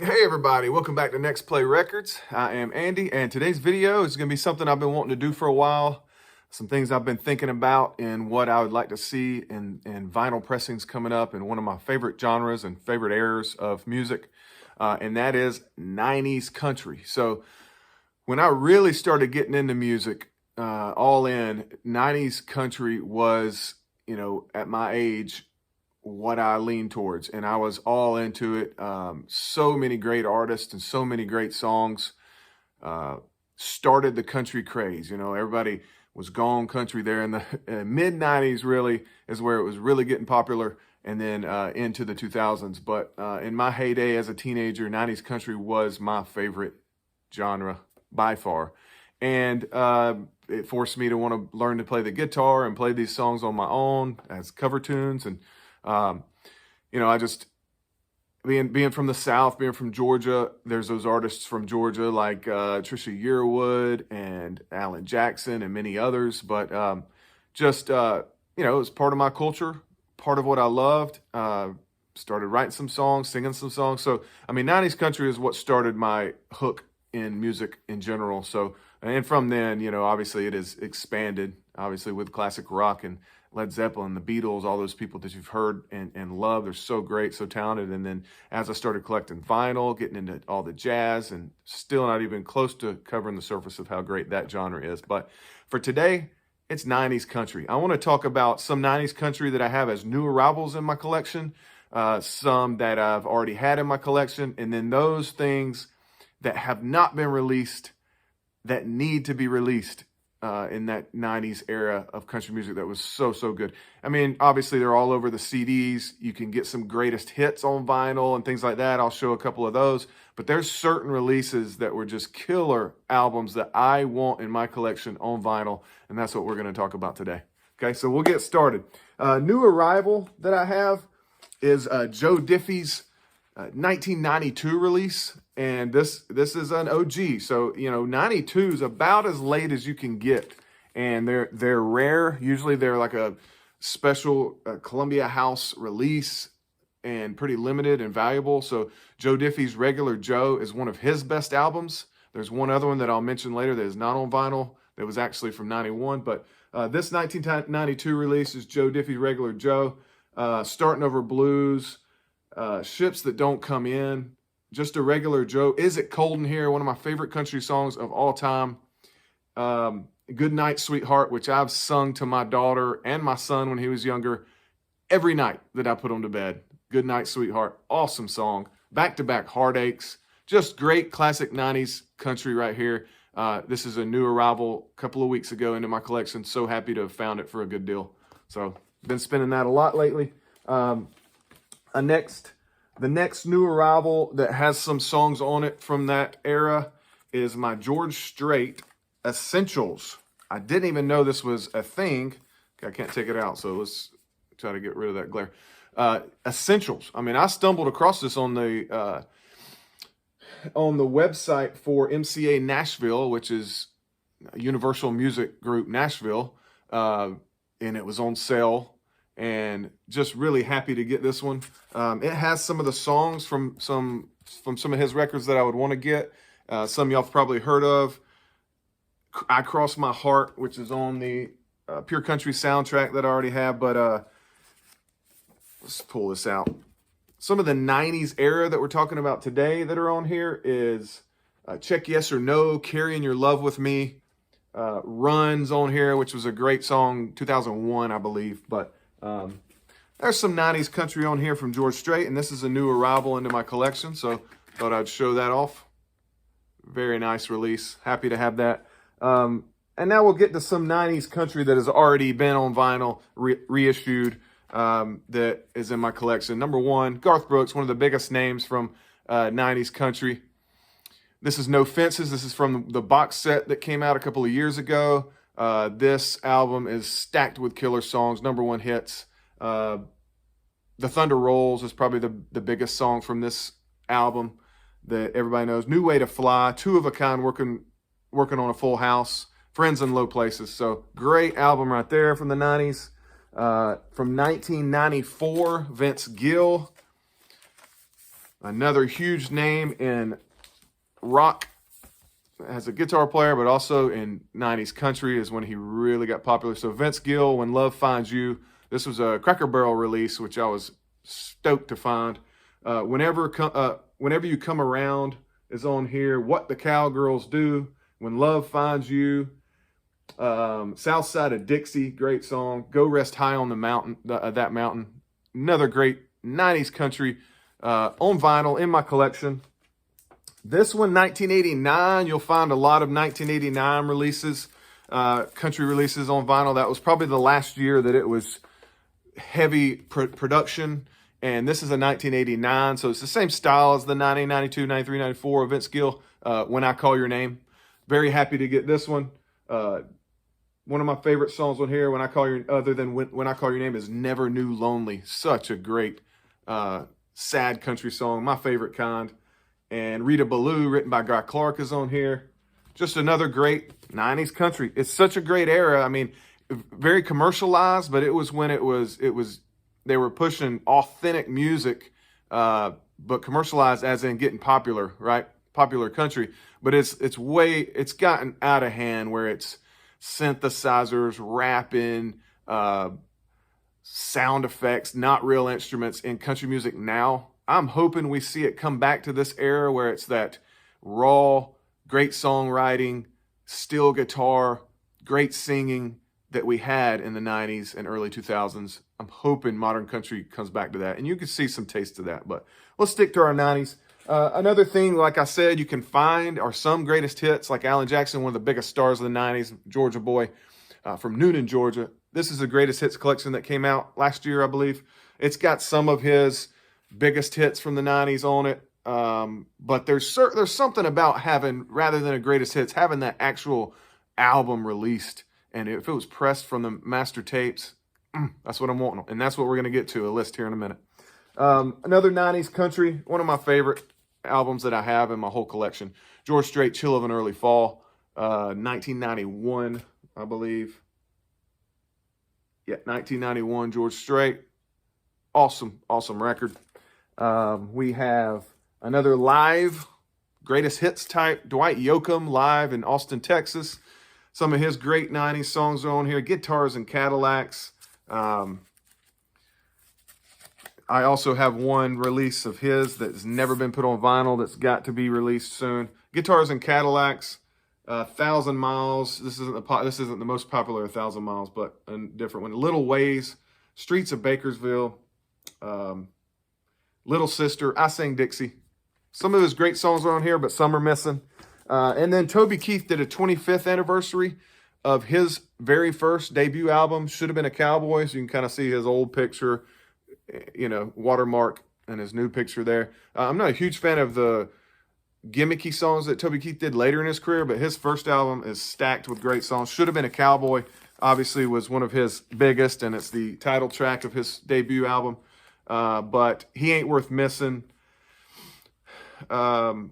Hey everybody, welcome back to Next Play Records. I am Andy, and today's video is going to be something I've been wanting to do for a while. Some things I've been thinking about and what I would like to see in vinyl pressings coming up in one of my favorite genres and favorite eras of music, and that is 90s country. So when I really started getting into music, all in, 90s country was, at my age, what I leaned towards, and I was all into it. So many great artists and so many great songs started the country craze. Everybody was gone country there in the mid 90s, really is where it was really getting popular, and then into the 2000s. But in my heyday as a teenager, 90s country was my favorite genre by far. And it forced me to want to learn to play the guitar and play these songs on my own as cover tunes. And I just being from the South, being from Georgia, there's those artists from Georgia like Trisha Yearwood and Alan Jackson and many others. But it was part of my culture, part of what I loved. Started writing some songs, singing some songs. So, 90s country is what started my hook in music in general. So, and from then, obviously it has expanded, obviously with classic rock and Led Zeppelin, the Beatles, all those people that you've heard and love. They're so great, so talented. And then as I started collecting vinyl, getting into all the jazz, and still not even close to covering the surface of how great that genre is. But for today, it's 90s country. I want to talk about some 90s country that I have as new arrivals in my collection, some that I've already had in my collection, and then those things that have not been released that need to be released in that 90s era of country music that was so good. Obviously they're all over the CDs. You can get some greatest hits on vinyl and things like that. I'll show a couple of those, but there's certain releases that were just killer albums that I want in my collection on vinyl, and that's what we're going to talk about today. Okay, so we'll get started. New arrival that I have is Joe Diffie's 1992 release, and this is an OG. So 92 is about as late as you can get, and they're rare. Usually they're like a special Columbia House release and pretty limited and valuable. So Joe Diffie's Regular Joe is one of his best albums. There's one other one that I'll mention later that is not on vinyl that was actually from 91, but this 1992 release is Joe Diffie's Regular Joe, Starting Over Blues, Ships That Don't Come In, Just a Regular Joe, Is It Cold in Here, one of my favorite country songs of all time, Good Night Sweetheart, which I've sung to my daughter and my son when he was younger every night that I put him to bed. Good Night Sweetheart, awesome song. Back-to-back Heartaches, just great classic 90s country right here. This is a new arrival a couple of weeks ago into my collection. So happy to have found it for a good deal. So been spending that a lot lately. The next new arrival that has some songs on it from that era is my George Strait Essentials. I didn't even know this was a thing. Okay, I can't take it out, so let's try to get rid of that glare. Essentials. I stumbled across this on the website for MCA Nashville, which is Universal Music Group Nashville, and it was on sale. And just really happy to get this one. It has some of the songs from some of his records that I would want to get. Some y'all have probably heard of. I Cross My Heart, which is on the Pure Country soundtrack that I already have. But let's pull this out. Some of the 90s era that we're talking about today that are on here is Check Yes or No, Carrying Your Love With Me. Runs on here, which was a great song, 2001, I believe. But there's some 90s country on here from George Strait, and this is a new arrival into my collection, so thought I'd show that off. Very nice release. Happy to have that. And now we'll get to some 90s country that has already been on vinyl, reissued, that is in my collection. Number one, Garth Brooks, one of the biggest names from 90s country. This is No Fences. This is from the box set that came out a couple of years ago. This album is stacked with killer songs, number one hits. The Thunder Rolls is probably the biggest song from this album that everybody knows. New Way to Fly, Two of a Kind, working on a Full House, Friends in Low Places. So great album right there from the 90s. From 1994, Vince Gill, Another huge name in rock as a guitar player, but also in 90s country is when he really got popular. So Vince Gill, When Love Finds You. This was a Cracker Barrel release, which I was stoked to find. Whenever You Come Around is on here. What the Cowgirls Do, When Love Finds You. South Side of Dixie, great song. Go Rest High on the Mountain, that mountain. Another great 90s country on vinyl in my collection. This one, 1989, you'll find a lot of 1989 releases, country releases on vinyl. That was probably the last year that it was heavy production. And this is a 1989, so it's the same style as the 90, 92, 93, 94 of Vince Gill, When I Call Your Name. Very happy to get this one. One of my favorite songs on here, other than When I Call Your Name, is Never Knew Lonely. Such a great, sad country song, my favorite kind. And Rita Ballou, written by Guy Clark, is on here. Just another great 90s country. It's such a great era. I mean, very commercialized, but it was when they were pushing authentic music, but commercialized as in getting popular, right? Popular country. But it's gotten out of hand where it's synthesizers, rapping, sound effects, not real instruments in country music now. I'm hoping we see it come back to this era where it's that raw, great songwriting, steel guitar, great singing that we had in the 90s and early 2000s. I'm hoping modern country comes back to that. And you can see some taste of that. But let's stick to our 90s. Another thing, like I said, you can find are some greatest hits, like Alan Jackson, one of the biggest stars of the 90s, Georgia boy from Noonan, Georgia. This is the greatest hits collection that came out last year, I believe. It's got some of his biggest hits from the 90s on it. But there's something about having, rather than a greatest hits, having that actual album released. And if it was pressed from the master tapes, that's what I'm wanting. And that's what we're going to get to, a list here in a minute. Another 90s country, one of my favorite albums that I have in my whole collection. George Strait, Chill of an Early Fall, 1991, I believe. Yeah, 1991, George Strait. Awesome, awesome record. We have another live greatest hits type, Dwight Yoakam, live in Austin, Texas. Some of his great 90s songs are on here. Guitars and Cadillacs. I also have one release of his that's never been put on vinyl that's got to be released soon. Guitars and Cadillacs, 1,000 Miles. This isn't the most popular 1,000 Miles, but a different one. Little Ways, Streets of Bakersville, Little Sister, I Sang Dixie. Some of his great songs are on here, but some are missing. And then Toby Keith did a 25th anniversary of his very first debut album, Should Have Been a Cowboy. So you can kind of see his old picture, watermark, and his new picture there. I'm not a huge fan of the gimmicky songs that Toby Keith did later in his career, but his first album is stacked with great songs. Should Have Been a Cowboy, obviously, was one of his biggest, and it's the title track of his debut album. But He Ain't Worth Missing.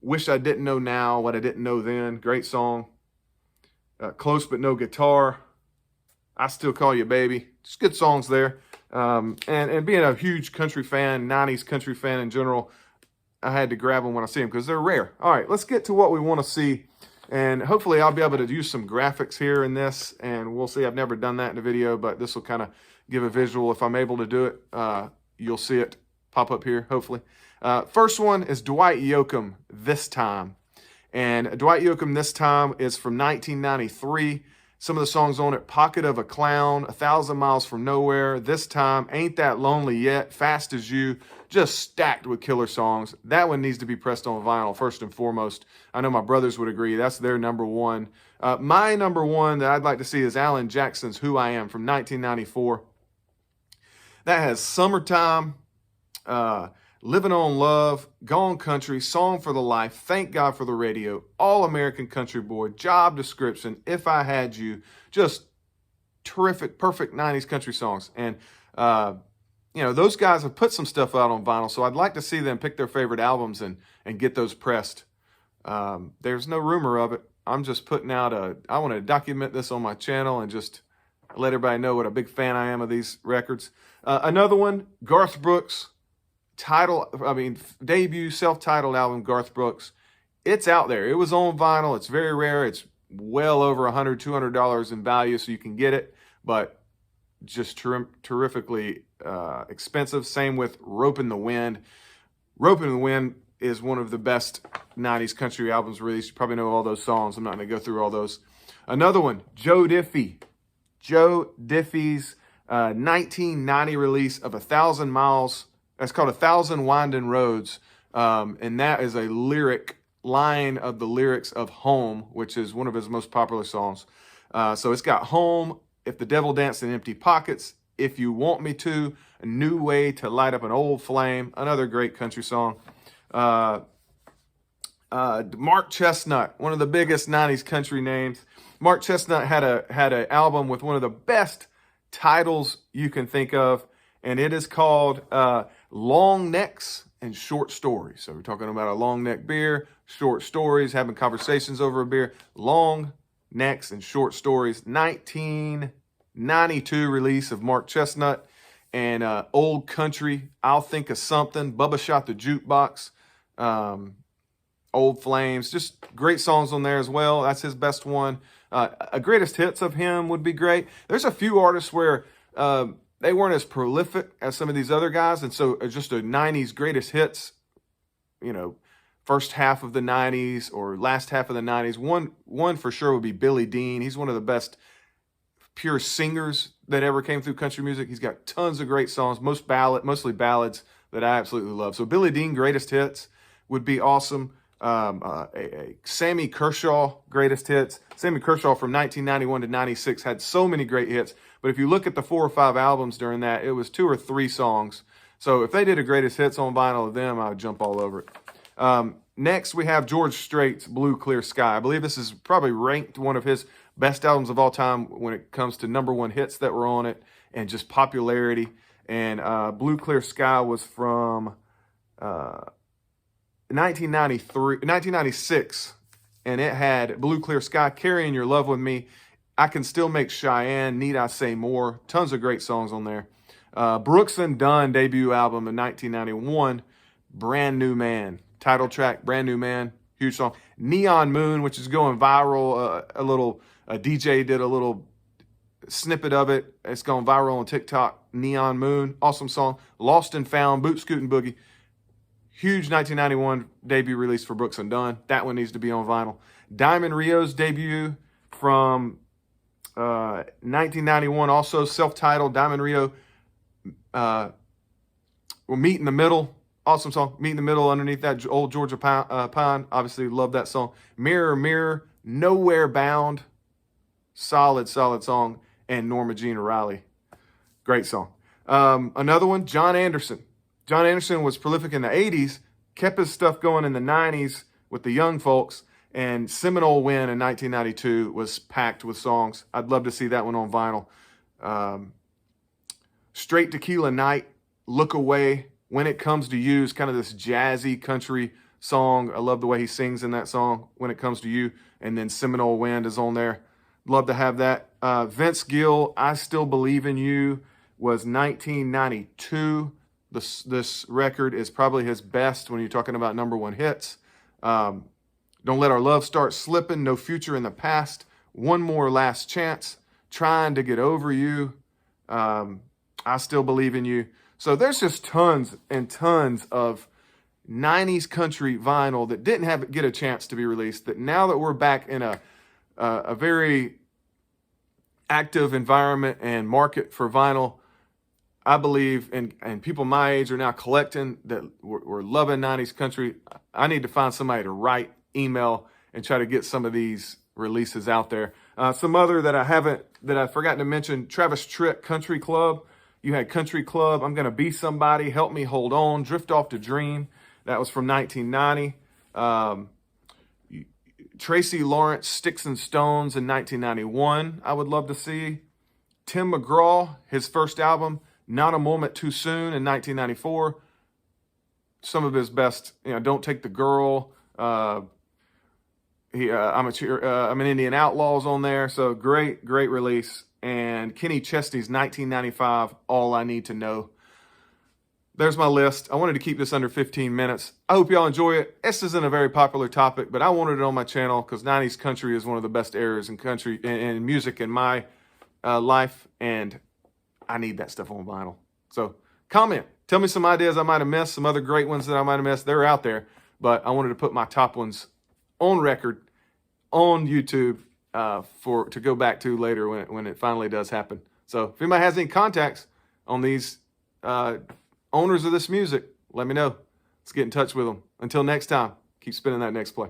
Wish I Didn't Know Now What I Didn't Know Then. Great song. Close But No Guitar. I Still Call You Baby. Just good songs there. And being a huge country fan, 90s country fan in general, I had to grab them when I see them because they're rare. All right, let's get to what we want to see. And hopefully I'll be able to use some graphics here in this. And we'll see. I've never done that in a video, but this will kind of give a visual. If I'm able to do it, you'll see it pop up here, hopefully. First one is Dwight Yoakam, This Time. And Dwight Yoakam, This Time is from 1993. Some of the songs on it, Pocket of a Clown, 1,000 Miles from Nowhere, This Time, Ain't That Lonely Yet, Fast as You, just stacked with killer songs. That one needs to be pressed on vinyl, first and foremost. I know my brothers would agree. That's their number one. My number one that I'd like to see is Alan Jackson's Who I Am from 1994. That has Summertime, Living on Love, Gone Country, Song for the Life, Thank God for the Radio, All American Country Boy, Job Description, If I Had You, just terrific, perfect 90s country songs. And, those guys have put some stuff out on vinyl, so I'd like to see them pick their favorite albums and get those pressed. There's no rumor of it. I'm just putting out I want to document this on my channel and just let everybody know what a big fan I am of these records. Another one, Garth Brooks, debut self-titled album, Garth Brooks. It's out there. It was on vinyl. It's very rare. It's well over $100, $200 in value, so you can get it, but just terrifically expensive. Same with Rope in the Wind. Rope in the Wind is one of the best 90s country albums released. You probably know all those songs. I'm not going to go through all those. Another one, Joe Diffie. Joe Diffie's 1990 release of 1,000 Miles. That's called 1,000 Winding Roads. And that is a line of the lyrics of Home, which is one of his most popular songs. So it's got Home, If the Devil Danced in Empty Pockets, If You Want Me To, A New Way to Light Up an Old Flame, another great country song. Mark Chestnut, one of the biggest 90s country names. Mark Chestnut had an album with one of the best titles you can think of, and it is called Long Necks and Short Stories. So we're talking about a long neck beer, short stories, having conversations over a beer. Long Necks and Short Stories, 1992 release of Mark Chestnut. And Old Country, I'll Think of Something, Bubba Shot the Jukebox, Old Flames, just great songs on there as well. That's his best one. A greatest hits of him would be great. There's a few artists where they weren't as prolific as some of these other guys, and so just a 90s greatest hits, first half of the 90s or last half of the 90s. One for sure would be Billy Dean. He's one of the best pure singers that ever came through country music. He's got tons of great songs, mostly ballads that I absolutely love. So Billy Dean greatest hits would be awesome. Sammy Kershaw greatest hits. Sammy Kershaw from 1991 to 96 had so many great hits. But if you look at the 4 or 5 albums during that, it was 2 or 3 songs. So if they did a greatest hits on vinyl of them, I would jump all over it. Next, we have George Strait's Blue Clear Sky. I believe this is probably ranked one of his best albums of all time when it comes to '1 hits that were on it and just popularity. And Blue Clear Sky was from 1996, and it had Blue Clear Sky, Carrying Your Love With Me, I Can Still Make Cheyenne, Need I Say More, tons of great songs on there. Brooks and Dunn debut album in 1991, Brand New Man, title track, Brand New Man, huge song. Neon Moon, which is going viral, a DJ did a little snippet of it. It's gone viral on TikTok. Neon Moon, awesome song. Lost and Found, Boot Scootin' Boogie. Huge 1991 debut release for Brooks and Dunn. That one needs to be on vinyl. Diamond Rio's debut from 1991, also self-titled. Diamond Rio, Meet in the Middle. Awesome song. Meet in the Middle underneath that old Georgia pine. Obviously love that song. Mirror, Mirror, Nowhere Bound. Solid song. And Norma Jean O'Reilly. Great song. Another one, John Anderson. John Anderson was prolific in the 80s, kept his stuff going in the 90s with the young folks, and Seminole Win in 1992 was packed with songs. I'd love to see that one on vinyl. Straight Tequila Night, Look Away, When It Comes to You is kind of this jazzy country song. I love the way he sings in that song, When It Comes to You. And then Seminole Wind is on there. Love to have that. Vince Gill, I Still Believe in You was 1992. This record is probably his best when you're talking about '1 hits. Don't Let Our Love Start Slipping, No Future in the Past, One More Last Chance, Trying to Get Over You, I Still Believe in You. So there's just tons and tons of 90s country vinyl that didn't get a chance to be released, that now that we're back in a very active environment and market for vinyl, I believe, and people my age are now collecting, that we're loving 90s country. I need to find somebody to write, email, and try to get some of these releases out there. Some other that I've forgotten to mention, Travis Tritt, Country Club. You had Country Club, I'm Gonna Be Somebody, Help Me Hold On, Drift Off to Dream. That was from 1990. Tracy Lawrence, Sticks and Stones in 1991, I would love to see. Tim McGraw, his first album, Not a Moment Too Soon in 1994. Some of his best, Don't Take the Girl. I'm an Indian Outlaws on there. So great release. And Kenny Chesney's 1995, All I Need to Know. there's my list. I wanted to keep this under 15 minutes. I hope y'all enjoy it. This isn't a very popular topic, but I wanted it on my channel because 90s country is one of the best eras in country and music in my life, and I need that stuff on vinyl. So comment. Tell me some ideas I might have missed, some other great ones that I might have missed. They're out there, but I wanted to put my top ones on record on YouTube to go back to later when it finally does happen. So if anybody has any contacts on these owners of this music, let me know. Let's get in touch with them. Until next time, keep spinning that next play.